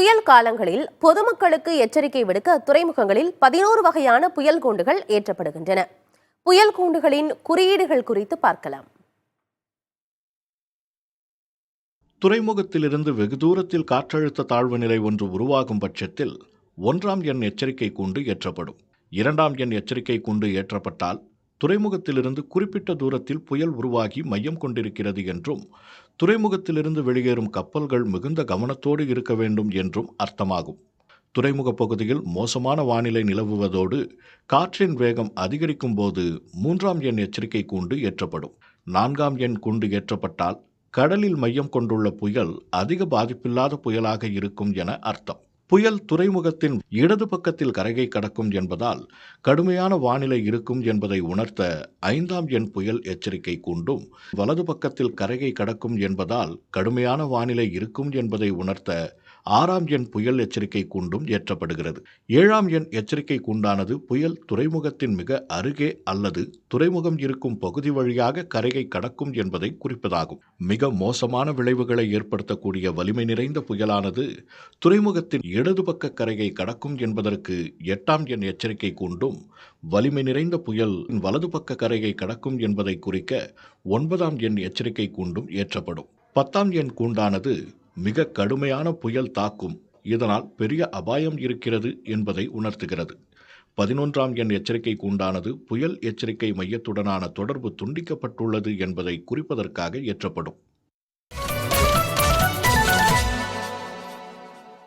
புயல் காலங்களில் பொதுமக்களுக்கு எச்சரிக்கை விடுக்க துறைமுகங்களில் 11 வகையான புயல் கூண்டுகள் ஏற்றப்படுகின்றன. புயல் கூண்டுகளின் குறியீடுகள் குறித்து பார்க்கலாம். துறைமுகத்திலிருந்து வெகு தூரத்தில் காற்றழுத்த தாழ்வு நிலை ஒன்று உருவாகும் பட்சத்தில் 1ஆம் எண் எச்சரிக்கை கூண்டு ஏற்றப்படும். 2ஆம் எண் எச்சரிக்கை கூண்டு ஏற்றப்பட்டால் துறைமுகத்திலிருந்து குறிப்பிட்ட தூரத்தில் புயல் உருவாகி மையம் கொண்டிருக்கிறது என்றும், துறைமுகத்திலிருந்து வெளியேறும் கப்பல்கள் மிகுந்த கவனத்தோடு இருக்க வேண்டும் என்றும் அர்த்தமாகும். துறைமுக பகுதியில் மோசமான வானிலை நிலவுவதோடு காற்றின் வேகம் அதிகரிக்கும் போது 3ஆம் எண் எச்சரிக்கை கூண்டு ஏற்றப்படும். 4ஆம் எண் கூண்டு ஏற்றப்பட்டால் கடலில் மையம் கொண்டுள்ள புயல் அதிக பாதிப்பில்லாத புயலாக இருக்கும் என அர்த்தம். புயல் துறைமுகத்தின் இடது பக்கத்தில் கரையை கடக்கும் என்பதால் கடுமையான வானிலை இருக்கும் என்பதை உணர்த்த 5ஆம் எண் புயல் எச்சரிக்கை கூண்டும், வலது பக்கத்தில் கரையை கடக்கும் என்பதால் கடுமையான வானிலை இருக்கும் என்பதை உணர்த்த 6ஆம் எண் புயல் எச்சரிக்கை கூண்டும் ஏற்றப்படுகிறது. 7ஆம் எண் எச்சரிக்கை கூண்டானது புயல் துறைமுகத்தின் மிக அருகே அல்லது துறைமுகம் இருக்கும் பகுதி வழியாக கரையை கடக்கும் என்பதை குறிப்பதாகும். மிக மோசமான விளைவுகளை ஏற்படுத்தக்கூடிய வலிமை நிறைந்த புயலானது துறைமுகத்தின் இடது பக்க கரையை கடக்கும் என்பதற்கு 8ஆம் எண் எச்சரிக்கை கூண்டும், வலிமை நிறைந்த புயல் வலது பக்க கரையை கடக்கும் என்பதை குறிக்க 9ஆம் எண் எச்சரிக்கை கூண்டும் ஏற்றப்படும். 10ஆம் எண் கூண்டானது மிக கடுமையான புயல் தாக்கும், இதனால் பெரிய அபாயம் இருக்கிறது என்பதை உணர்த்துகிறது. 11ஆம் எண் எச்சரிக்கை கூண்டானது புயல் எச்சரிக்கை மையத்துடனான தொடர்பு துண்டிக்கப்பட்டுள்ளது என்பதை குறிப்பதற்காக ஏற்றப்படும்.